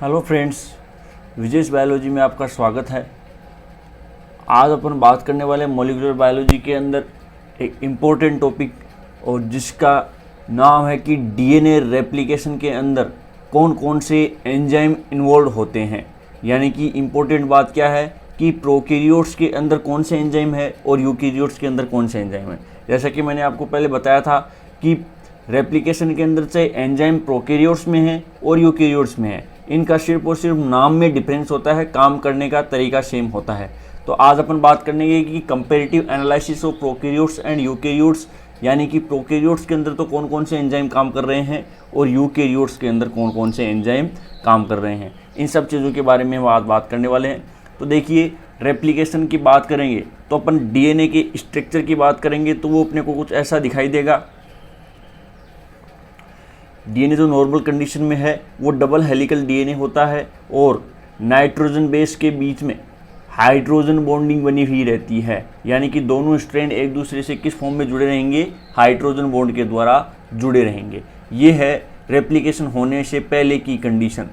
Hello friends, Vijesh biology में आपका स्वागत है। आज अपन बात करने वाले मॉलिक्यूलर बायोलॉजी के अंदर एक इम्पोर्टेंट टॉपिक और जिसका नाम है कि डीएनए रेप्लिकेशन के अंदर कौन कौन से एंजाइम इन्वॉल्व होते हैं। यानी कि इम्पोर्टेंट बात क्या है कि प्रोकैरियोट्स के अंदर कौन से एंजाइम है और यूकैरियोट्स के अंदर कौन से एंजाइम है। जैसा कि मैंने आपको पहले बताया था कि रेप्लिकेशन के अंदर से एंजाइम प्रोकैरियोट्स में है और यूकैरियोट्स में है। इनका सिर्फ और सिर्फ नाम में डिफरेंस होता है, काम करने का तरीका सेम होता है। तो आज अपन बात करेंगे कि comparative analysis of prokaryotes and eukaryotes, यानी कि प्रोकैरियोट्स के अंदर तो कौन कौन से एंजाइम काम कर रहे हैं और यूकैरियोट्स के अंदर कौन कौन से एंजाइम काम कर रहे हैं। इन सब चीज़ों के बारे में हम आज बात करने वाले हैं। तो देखिए, रेप्लिकेशन की बात करेंगे तो अपन डीएनए के स्ट्रक्चर की बात करेंगे तो वो अपने को कुछ ऐसा दिखाई देगा। डीएनए जो नॉर्मल कंडीशन में है वो डबल हेलिकल डीएनए होता है और नाइट्रोजन बेस के बीच में हाइड्रोजन बॉन्डिंग बनी हुई रहती है। यानी कि दोनों स्ट्रैंड एक दूसरे से किस फॉर्म में जुड़े रहेंगे, हाइड्रोजन बॉन्ड के द्वारा जुड़े रहेंगे। ये है रेप्लिकेशन होने से पहले की कंडीशन,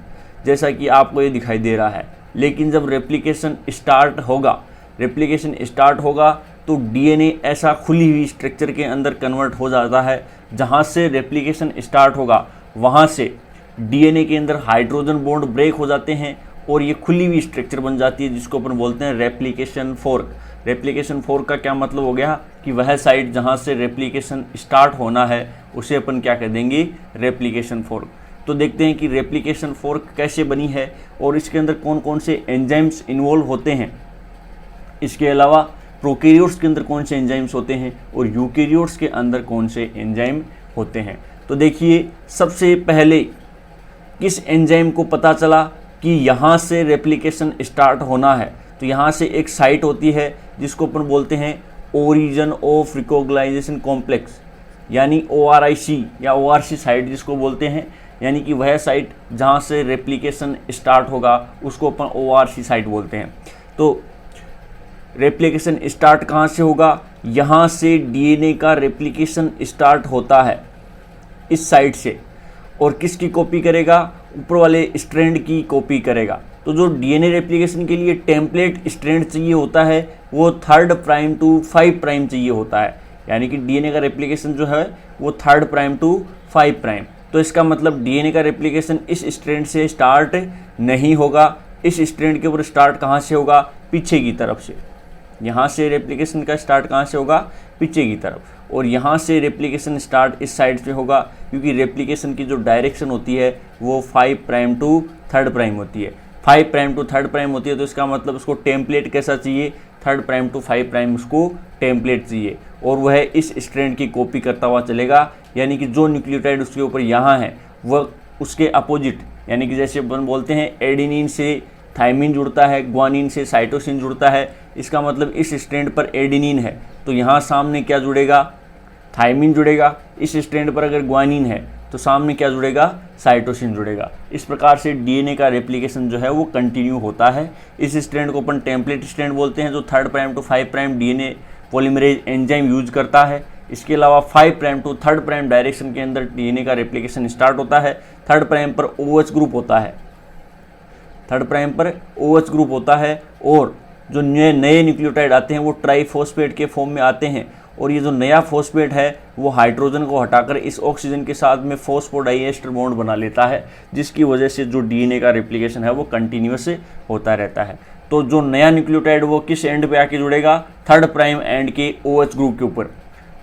जैसा कि आपको ये दिखाई दे रहा है। लेकिन जब रेप्लिकेशन स्टार्ट होगा तो डीएनए ऐसा खुली हुई स्ट्रक्चर के अंदर कन्वर्ट हो जाता है। जहाँ से रेप्लिकेशन स्टार्ट होगा वहाँ से डीएनए के अंदर हाइड्रोजन बॉन्ड ब्रेक हो जाते हैं और ये खुली हुई स्ट्रक्चर बन जाती है, जिसको अपन बोलते हैं रेप्लिकेशन फोर्क। रेप्लिकेशन फोर्क का क्या मतलब हो गया कि वह साइड जहाँ से रेप्लिकेशन स्टार्ट होना है उसे अपन क्या कह देंगे, रेप्लिकेशन फोर्क। तो देखते हैं कि रेप्लिकेशन फोर्क कैसे बनी है और इसके अंदर कौन कौन से एंजाइम्स इन्वॉल्व होते हैं। इसके अलावा प्रोकैरियोट्स के अंदर कौन से एंजाइम्स होते हैं और यूकैरियोट्स के अंदर कौन से एंजाइम होते हैं। तो देखिए, सबसे पहले किस एंजाइम को पता चला कि यहाँ से रेप्लिकेशन स्टार्ट होना है, तो यहाँ से एक साइट होती है जिसको अपन बोलते हैं ओरिजिन ऑफ रिकॉग्नाइजेशन कॉम्प्लेक्स, यानी ORIC या ORC साइट जिसको बोलते हैं। यानी कि वह साइट जहाँ से रेप्लिकेशन स्टार्ट होगा उसको अपन ORC साइट बोलते हैं। तो रेप्लिकेशन स्टार्ट कहाँ से होगा, यहाँ से डीएनए का रेप्लिकेशन स्टार्ट होता है इस साइड से। और किसकी कॉपी करेगा, ऊपर वाले स्ट्रैंड की कॉपी करेगा। तो जो डीएनए रेप्लिकेशन के लिए टेम्पलेट स्ट्रैंड चाहिए होता है वो 3 प्राइम टू 5 प्राइम चाहिए होता है। यानी कि डीएनए का रेप्लिकेशन जो है वो 3 प्राइम टू 5 प्राइम। तो इसका मतलब डीएनए का रेप्लिकेशन इस स्ट्रैंड से स्टार्ट नहीं होगा। इस स्ट्रैंड के ऊपर स्टार्ट कहाँ से होगा, पीछे की तरफ से। यहाँ से रेप्लिकेशन का स्टार्ट कहाँ से होगा, पीछे की तरफ। और यहाँ से रेप्लिकेशन स्टार्ट इस साइड से होगा, क्योंकि रेप्लिकेशन की जो डायरेक्शन होती है वो 5 प्राइम टू 3 प्राइम होती है। 5 प्राइम टू 3 प्राइम होती है, तो इसका मतलब उसको टेम्पलेट कैसा चाहिए, 3 प्राइम टू 5 प्राइम उसको टेम्पलेट चाहिए। और वह इस स्ट्रैंड की कॉपी करता हुआ चलेगा। यानी कि जो न्यूक्लियोटाइड उसके ऊपर यहाँ है वह उसके अपोजिट, यानी कि जैसे अपन बोलते हैं एडेनिन से थाइमिन जुड़ता है, ग्वानिन से साइटोसिन जुड़ता है। इसका मतलब इस स्ट्रैंड पर एडेनिन है तो यहाँ सामने क्या जुड़ेगा, थाइमिन जुड़ेगा। इस स्ट्रैंड पर अगर ग्वानिन है तो सामने क्या जुड़ेगा, साइटोसिन जुड़ेगा। इस प्रकार से डीएनए का रेप्लिकेशन जो है वो कंटिन्यू होता है। इस स्ट्रैंड को अपन टेम्पलेट स्ट्रैंड बोलते हैं, जो 3 prime to 5 prime DNA polymerase enzyme use करता है। इसके अलावा 5 प्राइम टू 3 प्राइम डायरेक्शन के अंदर डीएनए का रेप्लिकेशन स्टार्ट होता है। 3 प्राइम पर OH ग्रुप होता है, 3 प्राइम पर OH ग्रुप होता है। और जो नए न्यूक्लियोटाइड आते हैं वो ट्राइफॉस्फेट के फॉर्म में आते हैं। और ये जो नया फॉस्फेट है वो हाइड्रोजन को हटाकर इस ऑक्सीजन के साथ में फॉस्फोडाइएस्टर बॉन्ड बना लेता है, जिसकी वजह से जो डीएनए का रेप्लिकेशन है वो कंटिन्यूअस होता रहता है। तो जो नया न्यूक्लियोटाइड वो किस एंड पे आके जुड़ेगा, 3 प्राइम एंड के OH ग्रुप के ऊपर।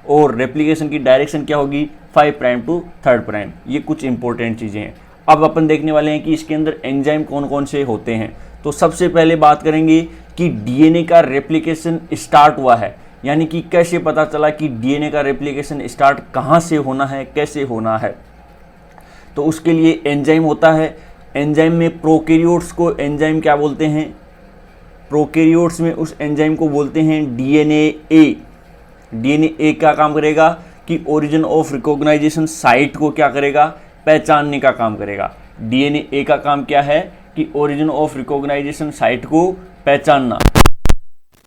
और रेप्लिकेशन की डायरेक्शन क्या होगी, 5 प्राइम टू 3 प्राइम। ये कुछ इंपॉर्टेंट चीज़ें हैं। अब अपन देखने वाले हैं कि इसके अंदर एंजाइम कौन कौन से होते हैं। तो सबसे पहले बात करेंगे कि डीएनए का रेप्लिकेशन स्टार्ट हुआ है, यानी कि कैसे पता चला कि डीएनए का रेप्लिकेशन स्टार्ट कहाँ से होना है, कैसे होना है। तो उसके लिए एंजाइम होता है। एंजाइम में प्रोकैरियोट्स को एंजाइम क्या बोलते हैं, प्रोकैरियोट्स में उस एंजाइम को बोलते हैं DNA-A। DNA-A क्या काम करेगा कि ओरिजिन ऑफ रिकॉग्नाइजेशन साइट को क्या करेगा, पहचानने का काम करेगा। DNA-A का काम क्या है कि ओरिजिन ऑफ रिकॉग्नाइजेशन साइट को पहचानना,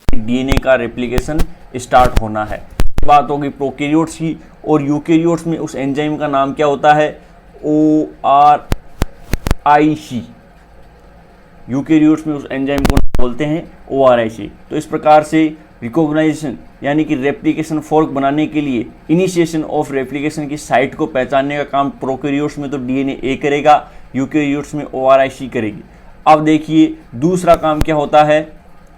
डीएनए का रेप्लिकेशन स्टार्ट होना है। बात होगी प्रोकैरियोट्स की। और यूकैरियोट्स में उस एंजाइम का नाम क्या होता है, ORIC। यूकेरियोट्स में उस एंजाइम को बोलते हैं ORIC। तो इस प्रकार से रिकॉग्नाइजेशन यानी कि रेप्लिकेशन फोर्क बनाने के लिए इनिशिएशन ऑफ रेप्लिकेशन की साइट को पहचानने का काम प्रोकैरियोट्स में तो DNA करेगा, यूकेरियोट्स में ORIC करेगी। अब देखिए दूसरा काम क्या होता है,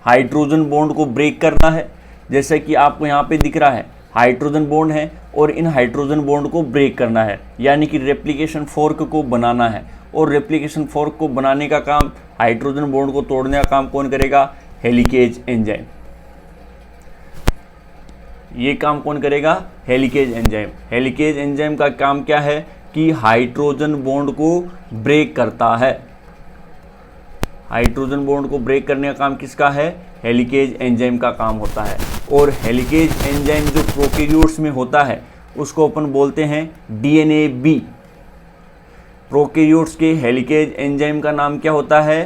हाइड्रोजन बॉन्ड को ब्रेक करना है। जैसे कि आपको यहाँ पे दिख रहा है हाइड्रोजन बॉन्ड है और इन हाइड्रोजन बॉन्ड को ब्रेक करना है, यानी कि रेप्लिकेशन फोर्क को बनाना है। और रेप्लिकेशन फोर्क को बनाने का काम, हाइड्रोजन बॉन्ड को तोड़ने का काम कौन करेगा, हेलिकेज एंजाइम। ये काम कौन करेगा, हेलिकेज एंजाइम। हेलिकेज एंजाइम का काम क्या है कि हाइड्रोजन बॉन्ड को ब्रेक करता है। हाइड्रोजन बॉन्ड को ब्रेक करने का काम किसका है, हेलिकेज एंजाइम का काम होता है। और हेलिकेज एंजाइम जो प्रोकैरियोट्स में होता है उसको अपन बोलते हैं DNAB। प्रोकैरियोट्स के हेलिकेज एंजाइम का नाम क्या होता है,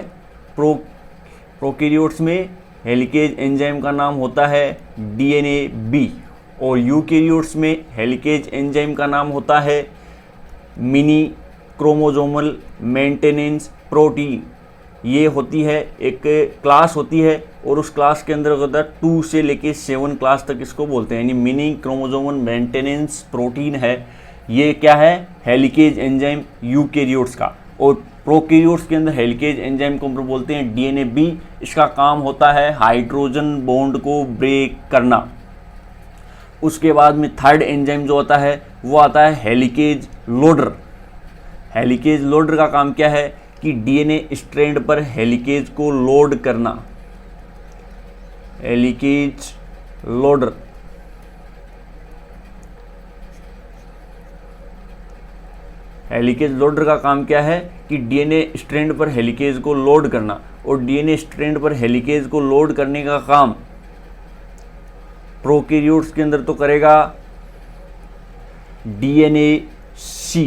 प्रोकैरियोट्स में हेलिकेज एंजाइम का नाम होता है DNAB। और यूकेरियोट्स में हेलिकेज एंजाइम का नाम होता है मिनी क्रोमोसोमल मेंटेनेंस प्रोटीन। ये होती है एक क्लास होती है और उस क्लास के अंदर होता है 2 से लेके 7 क्लास तक इसको बोलते हैं, यानी मिनी क्रोमोसोमल मेंटेनेंस प्रोटीन है। ये क्या है, हेलिकेज एंजाइम यूकेरियोट्स का। और प्रोकैरियोट्स के अंदर हेलिकेज एंजाइम को हम बोलते हैं DNAB। इसका काम होता है हाइड्रोजन बॉन्ड को ब्रेक करना। उसके बाद में थर्ड एंजाइम जो होता है वो आता है हेलिकेज लोडर। हेलिकेज लोडर का काम क्या है कि DNA स्ट्रैंड पर हेलिकेज को लोड करना। Helicase loader. हेलिकेज लोडर का काम क्या है कि DNA स्ट्रैंड पर हेलिकेज को लोड करना। और DNA स्ट्रैंड पर हेलिकेज को लोड करने का काम प्रोकैरियोट्स के अंदर तो करेगा DNAC।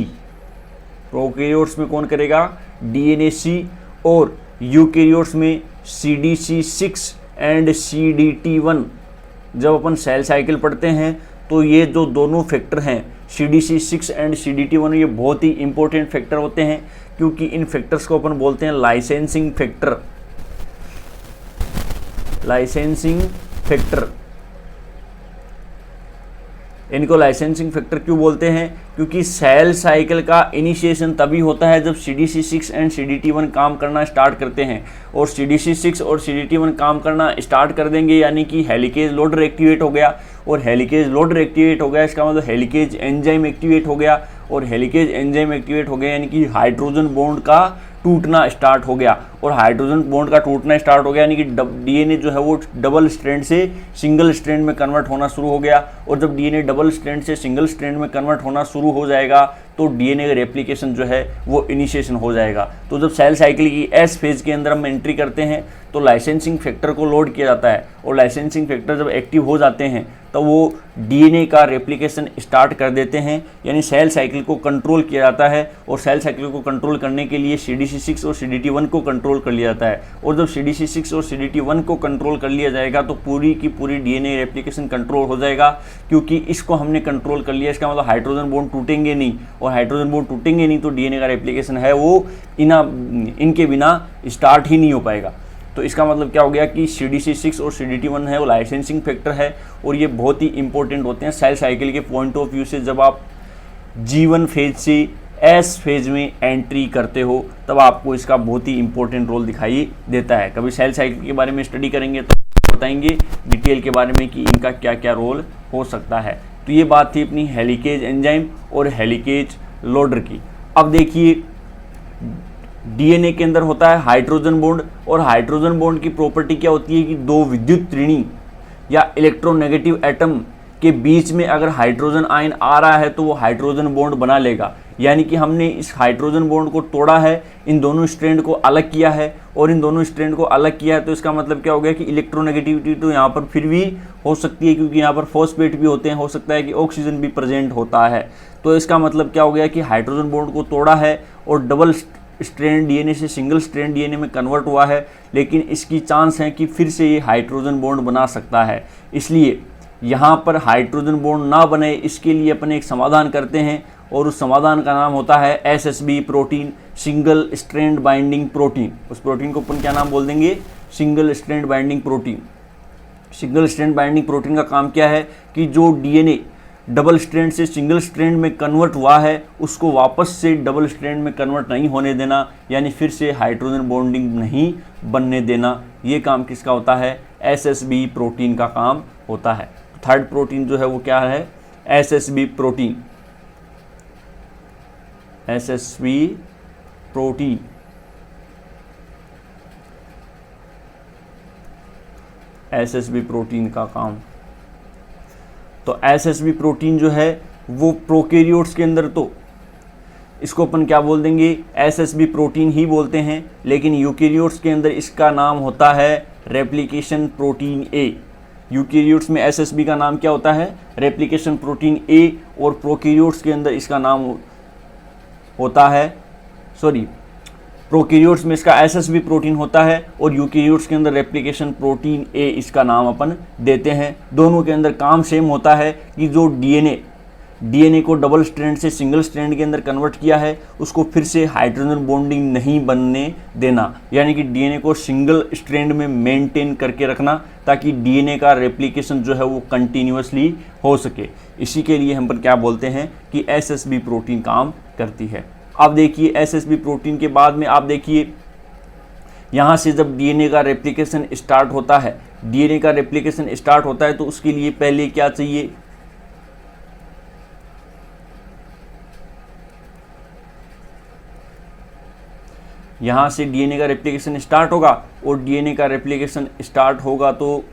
प्रोकैरियोट्स में कौन करेगा, DNAC। और यूकेरियोट्स में CDC6 एंड CDT1। जब अपन सेल साइकिल पढ़ते हैं तो ये जो दोनों फैक्टर हैं CDC6 एंड CDT1 ये बहुत ही इंपॉर्टेंट फैक्टर होते हैं, क्योंकि इन फैक्टर्स को अपन बोलते हैं लाइसेंसिंग फैक्टर। लाइसेंसिंग फैक्टर, इनको लाइसेंसिंग फैक्टर क्यों बोलते हैं, क्योंकि सेल साइकिल का इनिशिएशन तभी होता है जब CDC6 एंड CDT1 काम करना स्टार्ट करते हैं। और CDC6 और CDT1 काम करना स्टार्ट कर देंगे यानी कि हेलिकेज लोडर एक्टिवेट हो गया। और हेलिकेज लोडर एक्टिवेट हो गया इसका मतलब हेलिकेज एंजाइम एक्टिवेट हो गया। और हेलिकेज एंजाइम एक्टिवेट हो गया यानी कि हाइड्रोजन बॉन्ड का टूटना स्टार्ट हो गया। और हाइड्रोजन बॉन्ड का टूटना स्टार्ट हो गया यानी कि DNA जो है वो डबल स्ट्रैंड से सिंगल स्ट्रैंड में कन्वर्ट होना शुरू हो गया। और जब DNA डबल स्ट्रैंड से सिंगल स्ट्रैंड में कन्वर्ट होना शुरू हो जाएगा तो DNA का रेप्लिकेशन जो है वो इनिशिएशन हो जाएगा। तो जब सेल साइकिल की S फेज के अंदर हम एंट्री करते हैं तो लाइसेंसिंग फैक्टर को लोड किया जाता है। और लाइसेंसिंग फैक्टर जब एक्टिव हो जाते हैं तो वो DNA का रेप्लिकेशन स्टार्ट कर देते हैं, यानी सेल साइकिल को कंट्रोल किया जाता है। और सेल साइकिल को कंट्रोल करने के लिए CDC6 और CDT1 को कंट्रोल कर लिया जाता है। और जब CDC6 और CDT1 को कंट्रोल कर लिया जाएगा तो पूरी की पूरी DNA रेप्लिकेशन कंट्रोल हो जाएगा, क्योंकि इसको हमने कंट्रोल कर लिया। इसका मतलब हाइड्रोजन बॉन्ड टूटेंगे नहीं, और हाइड्रोजन बॉन्ड टूटेंगे नहीं तो DNA का रेप्लिकेशन है वो इनके बिना स्टार्ट ही नहीं हो पाएगा। तो इसका मतलब क्या हो गया कि CDC6 और CDT1 है वो लाइसेंसिंग फैक्टर है। और ये बहुत ही इंपॉर्टेंट होते हैं सेल साइकिल के पॉइंट ऑफ व्यू से। जब आप G1 फेज से S फेज में एंट्री करते हो तब आपको इसका बहुत ही इंपॉर्टेंट रोल दिखाई देता है। कभी सेल साइकिल के बारे में स्टडी करेंगे तो बताएंगे डिटेल के बारे में कि इनका क्या क्या रोल हो सकता है। तो ये बात थी अपनी हेलिकेज एंजाइम और हेलिकेज लोडर की। अब देखिए DNA के अंदर होता है हाइड्रोजन बॉन्ड। और हाइड्रोजन बॉन्ड की प्रॉपर्टी क्या होती है कि दो विद्युत त्रिणी या इलेक्ट्रोनेगेटिव एटम के बीच में अगर हाइड्रोजन आयन आ रहा है तो वो हाइड्रोजन बॉन्ड बना लेगा। यानी कि हमने इस हाइड्रोजन बॉन्ड को तोड़ा है, इन दोनों स्ट्रैंड को अलग किया है। और इन दोनों स्ट्रैंड को अलग किया है तो इसका मतलब क्या हो गया कि इलेक्ट्रोनेगेटिविटी तो यहाँ पर फिर भी हो सकती है, क्योंकि यहाँ पर फॉस्फेट भी होते हैं, हो सकता है कि ऑक्सीजन भी प्रेजेंट होता है। तो इसका मतलब क्या हो गया कि हाइड्रोजन बॉन्ड को तोड़ा है और डबल स्ट्रैंड DNA से सिंगल स्ट्रैंड DNA में कन्वर्ट हुआ है, लेकिन इसकी चांस है कि फिर से ये हाइड्रोजन बॉन्ड बना सकता है। इसलिए यहाँ पर हाइड्रोजन बॉन्ड ना बने इसके लिए अपन एक समाधान करते हैं, और उस समाधान का नाम होता है SSB protein, single strand binding protein. उस प्रोटीन को अपन क्या नाम बोल देंगे? Single strand binding protein. Single strand binding protein का काम क्या है कि जो डीएनए डबल स्ट्रैंड से सिंगल स्ट्रैंड में कन्वर्ट हुआ है उसको वापस से डबल स्ट्रैंड में कन्वर्ट नहीं होने देना, यानी फिर से हाइड्रोजन बॉन्डिंग नहीं बनने देना। ये काम किसका होता है? SSB प्रोटीन का काम होता है। थर्ड प्रोटीन जो है वो क्या है? SSB protein. SSB protein SSB protein का काम। तो SSB प्रोटीन जो है वो प्रोकैरियोट्स के अंदर, तो इसको अपन क्या बोल देंगे? SSB प्रोटीन ही बोलते हैं, लेकिन यूकैरियोट्स के अंदर इसका नाम होता है रेप्लिकेशन प्रोटीन A। यूकैरियोट्स में SSB का नाम क्या होता है? रेप्लिकेशन प्रोटीन A, और प्रोकैरियोट्स के अंदर इसका नाम होता है, प्रोकैरियोट्स में इसका SSB प्रोटीन होता है और यूकैरियोट्स के अंदर रेप्लिकेशन प्रोटीन A इसका नाम अपन देते हैं। दोनों के अंदर काम सेम होता है कि जो डीएनए को डबल स्ट्रैंड से सिंगल स्ट्रैंड के अंदर कन्वर्ट किया है उसको फिर से हाइड्रोजन बॉन्डिंग नहीं बनने देना, यानी कि डीएनए को सिंगल स्ट्रैंड में मेंटेन करके रखना ताकि डीएनए का रेप्लिकेशन जो है वो कंटिन्यूअसली हो सके। इसी के लिए हम पर क्या बोलते हैं कि SSB प्रोटीन काम करती है। अब देखिए SSB प्रोटीन के बाद में आप देखिए यहाँ से जब डीएनए का रेप्लिकेशन स्टार्ट होता है, डीएनए का रेप्लिकेशन स्टार्ट होता है तो उसके लिए पहले क्या चाहिए? यहाँ से डीएनए का रेप्लिकेशन स्टार्ट होगा और डीएनए का रेप्लिकेशन स्टार्ट होगा तो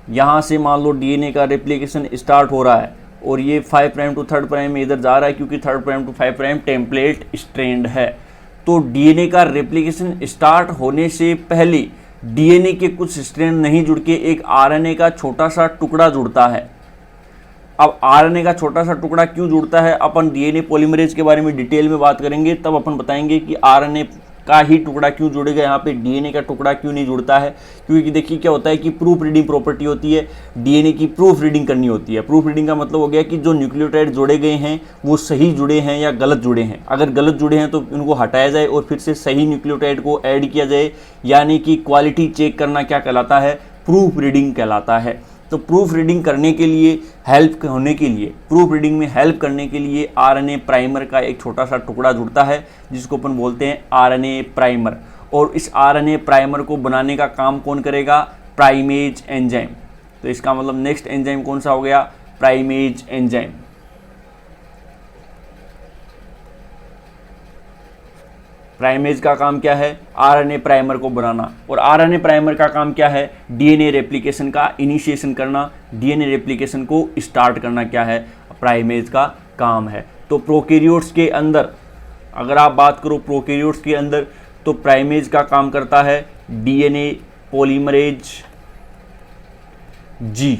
यहाँ से मान लो डीएनए का रेप्लिकेशन स्टार्ट हो रहा है और ये 5 प्राइम टू 3 प्राइम में इधर जा रहा है क्योंकि 3 prime to 5 prime template strand है। तो डीएनए का रेप्लिकेशन स्टार्ट होने से पहले डीएनए के कुछ स्ट्रैंड नहीं जुड़ के एक आरएनए का छोटा सा टुकड़ा जुड़ता है। अब आरएनए का छोटा सा टुकड़ा क्यों जुड़ता है, अपन डीएनए पॉलीमरेज के बारे में डिटेल में बात करेंगे, तब अपन बताएंगे कि आरएनए का ही टुकड़ा क्यों जुड़ेगा, यहाँ पे डीएनए का टुकड़ा क्यों नहीं जुड़ता है। क्योंकि देखिए क्या होता है कि प्रूफ रीडिंग प्रॉपर्टी होती है, डीएनए की प्रूफ रीडिंग करनी होती है। प्रूफ रीडिंग का मतलब हो गया कि जो न्यूक्लियोटाइड जोड़े गए हैं वो सही जुड़े हैं या गलत जुड़े हैं। अगर गलत जुड़े हैं तो उनको हटाया जाए और फिर से सही न्यूक्लियोटाइड को ऐड किया जाए, यानी कि क्वालिटी चेक करना क्या कहलाता है? प्रूफ रीडिंग कहलाता है। तो प्रूफ रीडिंग करने के लिए प्रूफ रीडिंग में हेल्प करने के लिए आरएनए प्राइमर का एक छोटा सा टुकड़ा जुड़ता है जिसको अपन बोलते हैं आरएनए प्राइमर। और इस आरएनए प्राइमर को बनाने का काम कौन करेगा? Primase enzyme. तो इसका मतलब नेक्स्ट एंजाइम कौन सा हो गया? Primase enzyme. प्राइमेज का काम क्या है? आरएनए प्राइमर को बनाना। और आरएनए प्राइमर का काम क्या है? डीएनए रेप्लिकेशन का इनिशिएशन करना, डीएनए रेप्लिकेशन को स्टार्ट करना क्या है? प्राइमेज का काम है। तो प्रोकैरियोट्स के अंदर अगर आप बात करो प्रोकैरियोट्स के अंदर तो प्राइमेज का काम करता है डीएनए पॉलीमरेज जी।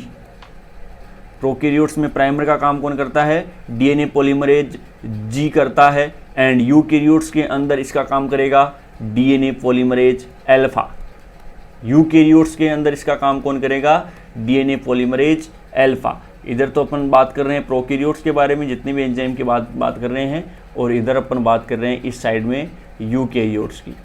प्रोकैरियोट्स में प्राइमर का काम कौन करता है? डीएनए पॉलीमरेज जी करता है। एंड यूकैरियोट्स के अंदर इसका काम करेगा डीएनए पॉलीमरेज अल्फा। यूकैरियोट्स के अंदर इसका काम कौन करेगा? DNA polymerase alpha. इधर तो अपन बात कर रहे हैं प्रोकैरियोट्स के बारे में, जितने भी एंजाइम की बात कर रहे हैं, और इधर अपन बात कर रहे हैं इस साइड में यूकैरियोट्स की।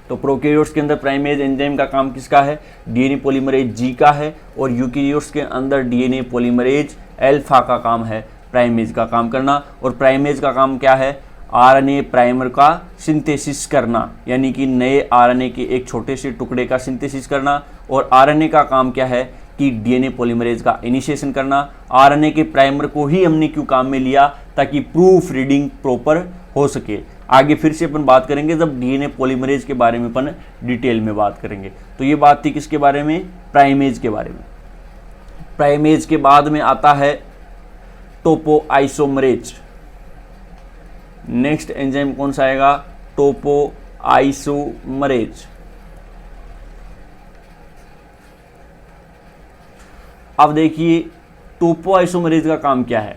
तो प्रोकैरियोट्स के अंदर प्राइमेज एंजाइम का काम किसका है? डीएनए पॉलीमरेज जी का है। और यूकैरियोट्स के अंदर डीएनए पॉलीमरेज अल्फा का काम है प्राइमेज का काम करना। और प्राइमेज का काम क्या है? आरएनए प्राइमर का सिंथेसिस करना, यानी कि नए आरएनए के एक छोटे से टुकड़े का सिंथेसिस करना। और आरएनए का काम क्या है कि डीएनए पॉलीमरेज का इनिशिएशन करना। आरएनए के प्राइमर को ही हमने क्यों काम में लिया? ताकि प्रूफ रीडिंग प्रॉपर हो सके। आगे फिर से अपन बात करेंगे जब डीएनए पॉलीमरेज के बारे में अपन डिटेल में बात करेंगे। तो ये बात थी किसके बारे में? प्राइमेज के बारे में। प्राइमेज के बाद में आता है टोपोआइसोमरेज। नेक्स्ट एंजाइम कौन सा आएगा? टोपोआइसोमरेज। अब देखिए टोपोआइसोमरेज का काम क्या है।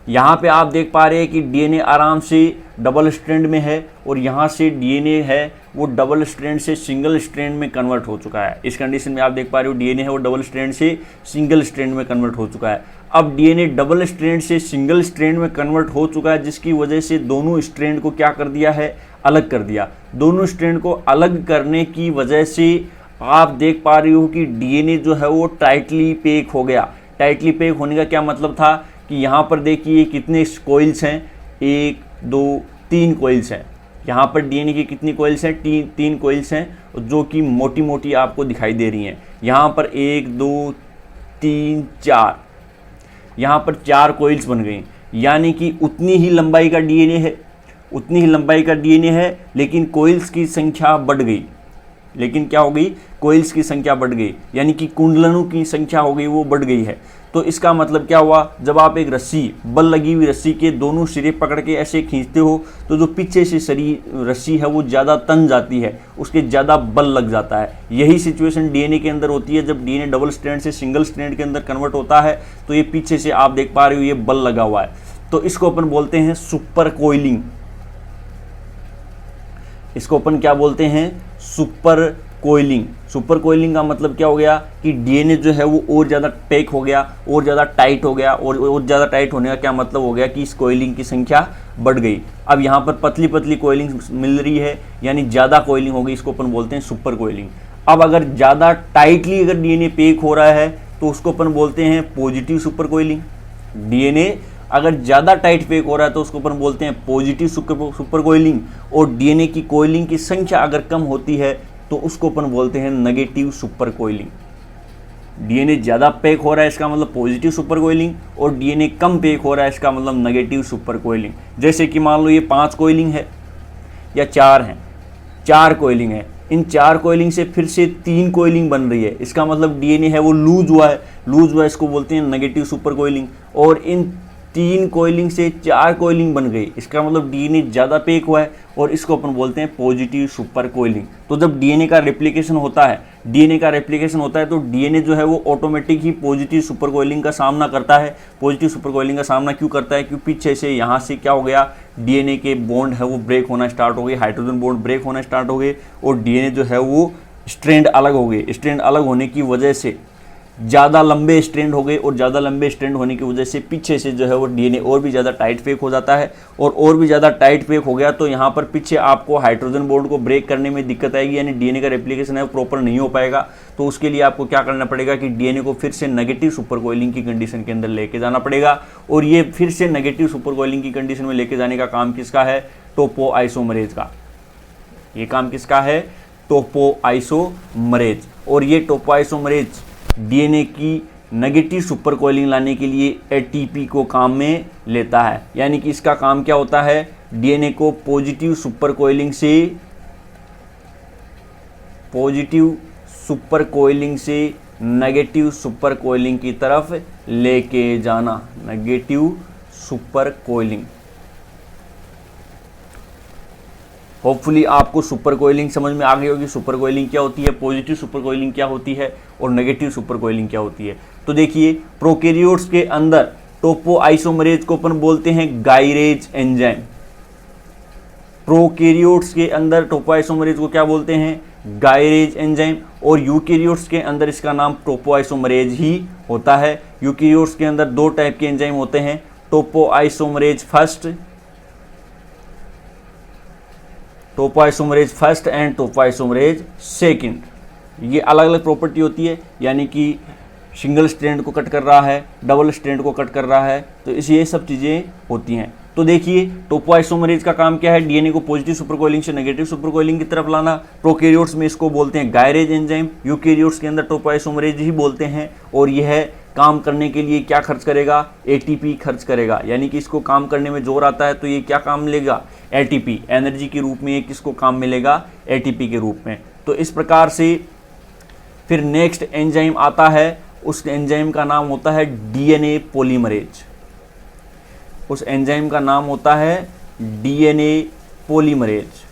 यहां पे आप देख पा रहे हैं कि डीएनए आराम से डबल स्ट्रैंड में है और यहां से डीएनए है वो डबल स्ट्रैंड से सिंगल स्ट्रैंड में कन्वर्ट हो चुका है। इस कंडीशन में आप देख पा रहे हो डीएनए है वो डबल स्ट्रैंड से सिंगल स्ट्रैंड में कन्वर्ट हो चुका है। अब डीएनए डबल स्ट्रैंड से सिंगल स्ट्रैंड में कन्वर्ट हो चुका है, जिसकी वजह से दोनों स्ट्रैंड को क्या कर दिया है, अलग कर दिया। दोनों स्ट्रैंड को अलग करने की वजह से आप देख पा रहे हो कि डीएनए जो है वो टाइटली पैक हो गया। टाइटली पैक होने का क्या मतलब था कि यहाँ पर देखिए कितने कॉइल्स हैं, 1 2 3 कॉइल्स हैं। यहाँ पर डीएनए की कितनी कॉइल्स हैं, तीन कॉइल्स हैं, जो कि मोटी मोटी आपको दिखाई दे रही हैं। यहाँ पर 1 2 3 4, यहाँ पर 4 कॉइल्स बन गई, यानी कि उतनी ही लंबाई का डीएनए है, उतनी ही लंबाई का डीएनए है, लेकिन कॉइल्स की संख्या बढ़ गई। लेकिन क्या हो गई, कॉइल्स की संख्या बढ़ गई, यानी कि कुंडलनों की संख्या हो गई, वो बढ़ गई है। तो इसका मतलब क्या हुआ, जब आप एक रस्सी, बल लगी हुई रस्सी के दोनों सिरे पकड़ के ऐसे खींचते हो तो जो पीछे से रस्सी है वो ज़्यादा तन जाती है, उसके ज़्यादा बल लग जाता है। यही सिचुएशन डीएनए के अंदर होती है। जब डीएनए डबल स्ट्रैंड से सिंगल स्ट्रैंड के अंदर कन्वर्ट होता है तो ये पीछे से आप देख पा रहे हो ये बल लगा हुआ है। तो इसको अपन बोलते हैं सुपर कोइलिंग। इसको अपन क्या बोलते हैं, सुपर कोइलिंग। सुपर कोइलिंग का मतलब क्या हो गया कि डीएनए जो है वो और ज़्यादा पैक हो गया, और ज़्यादा टाइट हो गया, और ज़्यादा टाइट होने का क्या मतलब हो गया कि इस कोइलिंग की संख्या बढ़ गई। अब यहाँ पर पतली पतली कोइलिंग मिल रही है, यानी ज़्यादा कोइलिंग हो गई, इसको अपन बोलते हैं सुपर कोइलिंग। अब अगर ज़्यादा टाइटली अगर डीएनए पैक हो रहा है तो उसको अपन बोलते हैं पॉजिटिव सुपर कोइलिंग। डीएनए अगर ज़्यादा टाइट पैक हो रहा है तो उसको अपन बोलते हैं पॉजिटिव सुपर कोइलिंग। और डीएनए की कोइलिंग की संख्या अगर कम होती है तो उसको अपन बोलते हैं नेगेटिव सुपर कोइलिंग। डीएनए ज़्यादा पैक हो रहा है इसका मतलब पॉजिटिव सुपर कोइलिंग, और डीएनए कम पैक हो रहा है इसका मतलब नेगेटिव सुपर कोइलिंग। जैसे कि मान लो ये 5 कोइलिंग है या 4 हैं, 4 कोइलिंग है, इन 4 कोइलिंग से फिर से 3 कोइलिंग बन रही है, इसका मतलब डीएनए है वो लूज हुआ है, इसको बोलते हैं नेगेटिव सुपर कोइलिंग। और इन 3 कोइलिंग से 4 कोइलिंग बन गई, इसका मतलब डीएनए ज़्यादा पैक हुआ है, और इसको अपन बोलते हैं पॉजिटिव सुपर कोइलिंग। तो जब डीएनए का रेप्लिकेशन होता है, तो डीएनए जो है वो ऑटोमेटिक ही पॉजिटिव सुपर कोइलिंग का सामना करता है। पॉजिटिव सुपर कोइलिंग का सामना क्यों करता है, क्योंकि पीछे से यहाँ से क्या हो गया, डीएनए के बॉन्ड है वो ब्रेक होना स्टार्ट हो गए, हाइड्रोजन बॉन्ड ब्रेक होना स्टार्ट हो गए, और डीएनए जो है वो स्ट्रैंड अलग हो गए। स्ट्रैंड अलग होने की वजह से ज़्यादा लंबे स्ट्रैंड हो गए, और ज़्यादा लंबे स्ट्रैंड होने की वजह से पीछे से जो है वो डीएनए और भी ज़्यादा टाइट पैक हो जाता है। और भी ज़्यादा टाइट पैक हो गया तो यहाँ पर पीछे आपको हाइड्रोजन बॉन्ड को ब्रेक करने में दिक्कत आएगी, यानी डीएनए का रेप्लिकेशन है वो प्रॉपर नहीं हो पाएगा। तो उसके लिए आपको क्या करना पड़ेगा कि डीएनए को फिर से नेगेटिव सुपर कोइलिंग की कंडीशन के अंदर लेके जाना पड़ेगा। और ये फिर से नेगेटिव सुपर कोइलिंग की कंडीशन में लेके जाने का काम किसका है, टोपोआइसोमरेज का। ये काम किसका है, टोपोआइसोमरेज। और ये टोपोआइसोमरेज डीएनए की नेगेटिव सुपर कोइलिंग लाने के लिए एटीपी को काम में लेता है, यानी कि इसका काम क्या होता है, डीएनए को पॉजिटिव सुपर कोइलिंग से नेगेटिव सुपर कोइलिंग की तरफ लेके जाना। Negative super coiling. होपफुली आपको सुपर कोइलिंग समझ में आ गई होगी। सुपर कोइलिंग क्या होती है, पॉजिटिव सुपर कोइलिंग क्या होती है, और नेगेटिव सुपर कोइलिंग क्या होती है। तो देखिए प्रोकैरियोट्स के अंदर टोपोआइसोमरेज को अपन बोलते हैं गाइरेज एंजाइम। प्रोकैरियोट्स के अंदर टोपोआइसोमरेज को क्या बोलते हैं, गाइरेज एंजाइम। और यूकैरियोट्स के अंदर इसका नाम टोपोआइसोमरेज ही होता है। यूकैरियोट्स के अंदर 2 टाइप के एंजाइम होते हैं, topoisomerase first and topoisomerase second. ये अलग अलग प्रॉपर्टी होती है, यानी कि सिंगल स्ट्रैंड को कट कर रहा है, डबल स्ट्रैंड को कट कर रहा है, तो ये सब चीज़ें होती हैं। तो देखिए टोपोआइसोमरेज का काम क्या है, डीएनए को पॉजिटिव सुपर कोइलिंग से नेगेटिव सुपर कोइलिंग की तरफ लाना। प्रोकैरियोट्स में इसको बोलते हैं गायरेज एंजाइम, यूकैरियोट्स के अंदर टोपोआइसोमरेज ही बोलते हैं। और यह काम करने के लिए क्या खर्च करेगा, एटीपी खर्च करेगा, यानी कि इसको काम करने में जोर आता है तो ये क्या काम मिलेगा, एटीपी, एनर्जी के रूप में किसको काम मिलेगा, एटीपी के रूप में। तो इस प्रकार से फिर नेक्स्ट एंजाइम आता है, उस एंजाइम का नाम होता है डीएनए पॉलीमरेज। उस एंजाइम का नाम होता है डीएनए पॉलीमरेज।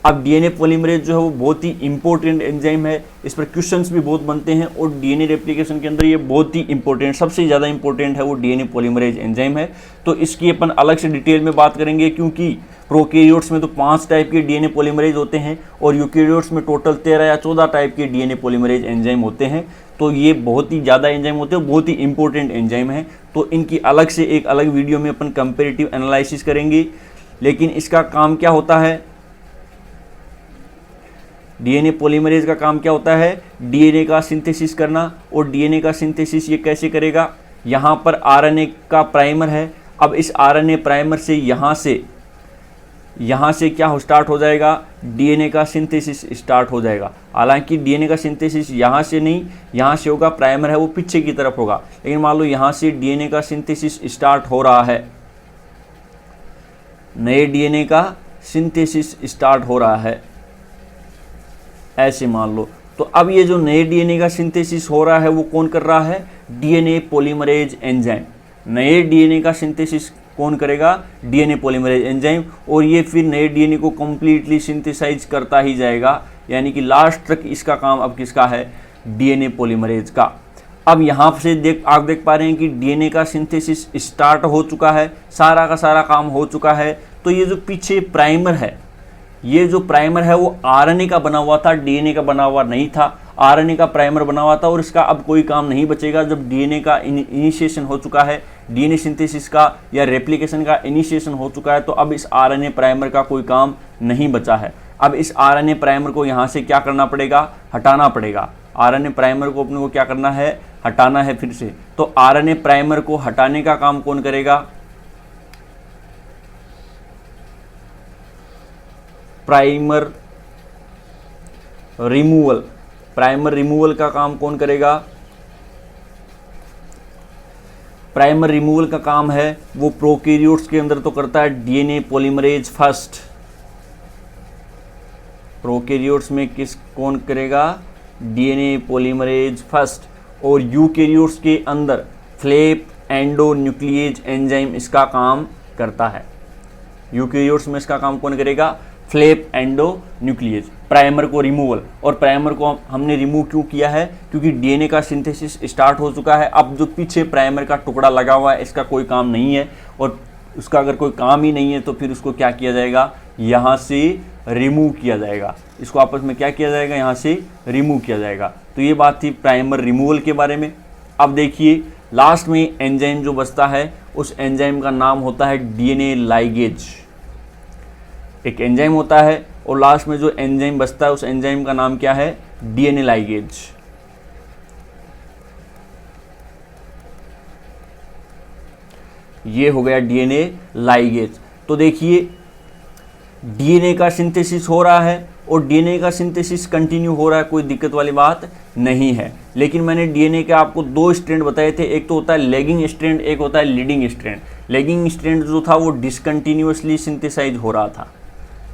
अब डीएनए पॉलीमरेज जो है वो बहुत ही इंपॉर्टेंट एंजाइम है, इस पर क्वेश्चंस भी बहुत बनते हैं और डीएनए रेप्लिकेशन के अंदर ये बहुत ही इंपॉर्टेंट, सबसे ज़्यादा इंपॉर्टेंट है वो डीएनए पॉलीमरेज एंजाइम है। तो इसकी अपन अलग से डिटेल में बात करेंगे, क्योंकि प्रोकैरियोट्स में तो 5 टाइप के डीएनए पॉलीमरेज होते हैं और यूकैरियोट्स में टोटल 13 या 14 टाइप के डीएनए पॉलीमरेज एंजाइम होते हैं। तो ये बहुत ही ज़्यादा एंजाइम होते हैं, बहुत ही इंपॉर्टेंट एंजाइम है। तो इनकी अलग से एक अलग वीडियो में अपन कंपेरेटिव एनालिसिस करेंगे। लेकिन इसका काम क्या होता है, डीएनए पॉलीमरेज का काम क्या होता है, डीएनए का सिंथेसिस करना। और डीएनए का सिंथेसिस ये कैसे करेगा, यहाँ पर आरएनए का प्राइमर है। अब इस आरएनए प्राइमर से यहाँ से क्या स्टार्ट हो जाएगा, डीएनए का सिंथेसिस स्टार्ट हो जाएगा। हालांकि डीएनए का सिंथेसिस यहाँ से नहीं, यहाँ से होगा, प्राइमर है वो पीछे की तरफ होगा। लेकिन मान लो यहाँ से डीएनए का सिंथेसिस स्टार्ट हो रहा है, नए डीएनए का सिंथेसिस स्टार्ट हो रहा है, ऐसे मान लो। तो अब ये जो नए डीएनए का सिंथेसिस हो रहा है वो कौन कर रहा है, डीएनए पॉलीमरेज एंजाइम। नए डीएनए का सिंथेसिस कौन करेगा, डीएनए पॉलीमरेज एंजाइम। और ये फिर नए डीएनए को कंप्लीटली सिंथेसाइज करता ही जाएगा, यानी कि लास्ट तक इसका काम अब किसका है, डीएनए पॉलीमरेज का। अब यहाँ से आप देख पा रहे हैं कि डीएनए का सिंथेसिस स्टार्ट हो चुका है, सारा का सारा काम हो चुका है। तो ये जो पीछे प्राइमर है, ये जो प्राइमर है वो आरएनए का बना हुआ था, डीएनए का बना हुआ नहीं था। आरएनए का प्राइमर बना हुआ था और इसका अब कोई काम नहीं बचेगा। जब डीएनए का इनिशिएशन हो चुका है, डीएनए सिंथेसिस का या रेप्लिकेशन का इनिशिएशन हो चुका है, तो अब इस आरएनए प्राइमर का कोई काम नहीं बचा है। अब इस आरएनए प्राइमर को यहाँ से क्या करना पड़ेगा, हटाना पड़ेगा। आरएनए प्राइमर को अपने को क्या करना है, हटाना है फिर से। तो आरएनए प्राइमर को हटाने का काम कौन करेगा, प्राइमर रिमूवल। प्राइमर रिमूवल का काम कौन करेगा, प्राइमर रिमूवल का काम है वो प्रोकैरियोट्स के अंदर तो करता है डीएनए पॉलीमरेज फर्स्ट। प्रोकैरियोट्स में कौन करेगा, डीएनए पॉलीमरेज फर्स्ट। और यूकैरियोट्स के अंदर फ्लैप एंडोन्यूक्लिएज एंजाइम इसका काम करता है। यूकैरियोट्स में इसका काम कौन करेगा, फ्लैप एंडोन्यूक्लिएज। प्राइमर को रिमूवल, और प्राइमर को हमने रिमूव क्यों किया है, क्योंकि डीएनए का सिंथेसिस स्टार्ट हो चुका है। अब जो पीछे प्राइमर का टुकड़ा लगा हुआ है इसका कोई काम नहीं है, और उसका अगर कोई काम ही नहीं है तो फिर उसको क्या किया जाएगा, यहाँ से रिमूव किया जाएगा। इसको आपस में क्या किया जाएगा, यहाँ से रिमूव किया जाएगा। तो ये बात थी प्राइमर रिमूवल के बारे में। अब देखिए लास्ट में एंजाइम जो बचता है उस एंजाइम का नाम होता है डीएनए लाइगेज। एक एंजाइम होता है और लास्ट में जो एंजाइम बचता है उस एंजाइम का नाम क्या है, डीएनए लाइगेज। ये हो गया डीएनए लाइगेज। तो देखिए डीएनए का सिंथेसिस हो रहा है और डीएनए का सिंथेसिस कंटिन्यू हो रहा है, कोई दिक्कत वाली बात नहीं है। लेकिन मैंने डीएनए के आपको 2 स्ट्रैंड बताए थे, एक तो होता है लैगिंग स्ट्रैंड, एक होता है लीडिंग स्ट्रैंड। लैगिंग स्ट्रैंड जो था वो डिसकंटिन्यूअसली सिंथेसाइज हो रहा था,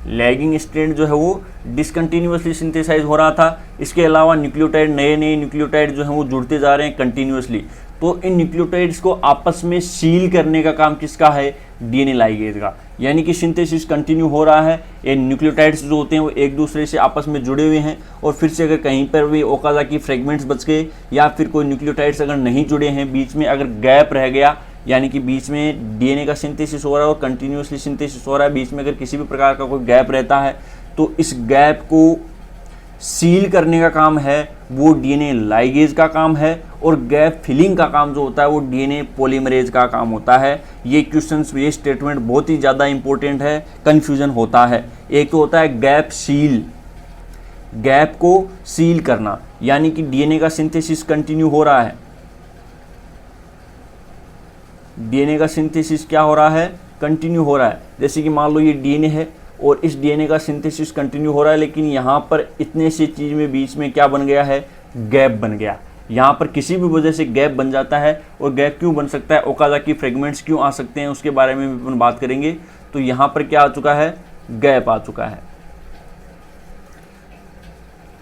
लैगिंग स्ट्रैंड जो है वो डिसकंटिन्यूअसली सिंथेसाइज हो रहा था। इसके अलावा न्यूक्लियोटाइड, नए नए न्यूक्लियोटाइड जो हैं वो जुड़ते जा रहे हैं कंटिन्यूअसली। तो इन न्यूक्लियोटाइड्स को आपस में सील करने का काम किसका है, डीएनए लाइगेज का। यानी कि सिंथेसिस कंटिन्यू हो रहा है, ये न्यूक्लियोटाइड्स जो होते हैं वो एक दूसरे से आपस में जुड़े हुए हैं, और फिर से अगर कहीं पर भी ओकाज़ाकी फ्रेगमेंट्स बच गए या फिर कोई न्यूक्लियोटाइड्स अगर नहीं जुड़े हैं, बीच में अगर गैप रह गया, यानी कि बीच में डीएनए का सिंथेसिस हो रहा है और कंटिन्यूअसली सिंथेसिस हो रहा है, बीच में अगर किसी भी प्रकार का कोई गैप रहता है तो इस गैप को सील करने का काम है वो डीएनए लाइगेज का काम है, और गैप फिलिंग का काम जो होता है वो डीएनए पॉलीमरेज का काम होता है। ये क्वेश्चंस, ये स्टेटमेंट बहुत ही ज़्यादा इंपॉर्टेंट है, कन्फ्यूजन होता है। एक तो होता है गैप सील, गैप को सील करना, यानी कि डीएनए का सिंथेसिस कंटिन्यू हो रहा है, डीएनए का सिंथेसिस क्या हो रहा है, कंटिन्यू हो रहा है। जैसे कि मान लो ये डीएनए है और इस डीएनए का सिंथेसिस कंटिन्यू हो रहा है, लेकिन यहाँ पर इतने से चीज़ में बीच में क्या बन गया है, गैप बन गया। यहाँ पर किसी भी वजह से गैप बन जाता है, और गैप क्यों बन सकता है, ओकाज़ाकी फ्रेगमेंट्स क्यों आ सकते हैं, उसके बारे में भी अपन बात करेंगे। तो यहाँ पर क्या आ चुका है, गैप आ चुका है,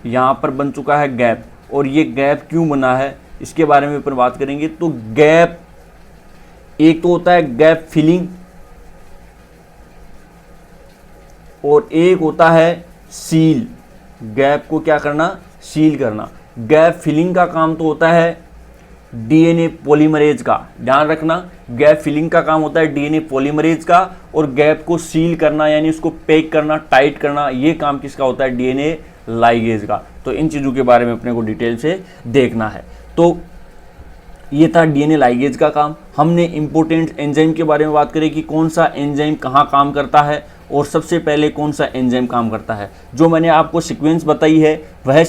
यहाँ पर बन चुका है गैप, और ये गैप क्यों बना है इसके बारे में अपन बात करेंगे। तो गैप, एक तो होता है गैप फिलिंग और एक होता है सील, गैप को क्या करना, सील करना। गैप फिलिंग का काम तो होता है डीएनए पॉलीमरेज का, ध्यान रखना गैप फिलिंग का काम होता है डीएनए पॉलीमरेज का, और गैप को सील करना यानी उसको पैक करना, टाइट करना, ये काम किसका होता है, डीएनए लाइगेज का। तो इन चीज़ों के बारे में अपने को डिटेल से देखना है। तो ये था डीएनए लाइगेज का काम। हमने इंपॉर्टेंट एंजाइम के बारे में बात करें कि कौन सा एंजाइम कहाँ काम करता है और सबसे पहले कौन सा एंजाइम काम करता है। जो मैंने आपको सीक्वेंस बताई है वह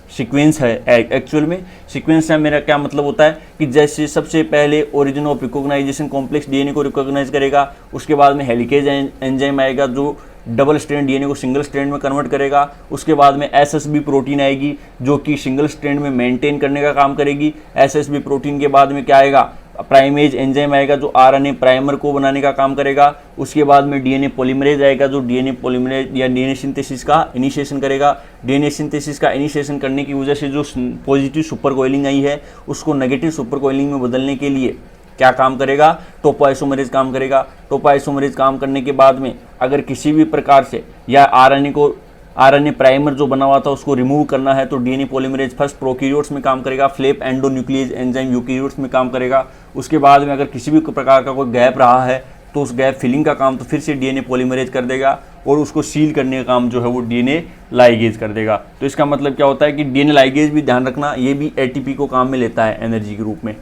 सीक्वेंस है। एक्चुअल में सीक्वेंस है मेरा क्या मतलब होता है कि जैसे सबसे पहले origin of recognition complex DNA को रिकॉग्नाइज करेगा, उसके बाद में हेलिकेज एंजाइम आएगा जो डबल स्ट्रैंड डीएनए को सिंगल स्ट्रैंड में कन्वर्ट करेगा, उसके बाद में एसएसबी प्रोटीन आएगी जो कि सिंगल स्ट्रैंड में मेंटेन करने का काम करेगी। एसएसबी प्रोटीन के बाद में क्या आएगा, प्राइमेज एंजाइम आएगा जो आरएनए प्राइमर को बनाने का काम करेगा। उसके बाद में डीएनए पॉलीमरेज आएगा जो डीएनए पॉलीमरेज या डीएनए सिंथेसिस का इनिशिएशन करेगा। डीएनए सिंथेसिस का इनिशिएशन करने की वजह से जो पॉजिटिव सुपर कोइलिंग आई है उसको नेगेटिव सुपर कोइलिंग में बदलने के लिए क्या काम करेगा, टोपोआइसोमरेज काम करेगा। टोपोआइसोमरेज काम करने के बाद में अगर किसी भी प्रकार से या आरएनए प्राइमर जो बना हुआ था उसको रिमूव करना है तो डीएनए पॉलीमरेज फर्स्ट प्रोकैरियोट्स में काम करेगा, फ्लेप एंडोन्यूक्लियेज एंजाइम यूकैरियोट्स में काम करेगा। उसके बाद में अगर किसी भी प्रकार का कोई गैप रहा है तो उस गैप फिलिंग का काम तो फिर से डीएनए पॉलीमरेज कर देगा और उसको सील करने का काम जो है वो डीएनए लाइगेज कर देगा। तो इसका मतलब क्या होता है कि डीएनए लाइगेज भी ध्यान रखना ये भी एटीपी को काम में लेता है एनर्जी के रूप में।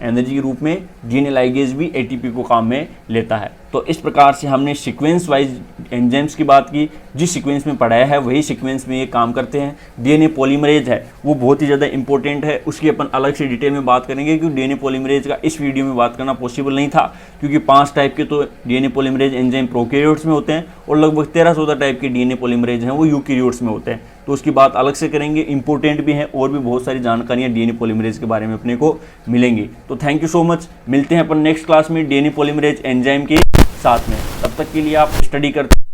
एनर्जी के रूप में डीएनए लाइगेज भी एटीपी को काम में लेता है। तो इस प्रकार से हमने सीक्वेंस वाइज एंजाइम्स की बात की, जिस सीक्वेंस में पढ़ाया है वही सीक्वेंस में ये काम करते हैं। डीएनए पॉलीमरेज है वो बहुत ही ज़्यादा इंपॉर्टेंट है, उसकी अपन अलग से डिटेल में बात करेंगे क्योंकि डीएनए पॉलीमरेज का इस वीडियो में बात करना पॉसिबल नहीं था क्योंकि 5 टाइप के तो डीएनए पॉलीमरेज एंजाइम प्रोकैरियोट्स में होते हैं और लगभग 13-14 टाइप के डीएनए पॉलीमरेज हैं वो यूकैरियोट्स में होते हैं। तो उसकी बात अलग से करेंगे, इंपॉर्टेंट भी हैं और भी बहुत सारी जानकारियाँ डीएनए पॉलीमरेज के बारे में अपने को मिलेंगी। तो थैंक यू सो मच, मिलते हैं अपन नेक्स्ट क्लास में डीएनए पॉलीमरेज एंजाइम के साथ में। तब तक के लिए आप स्टडी करते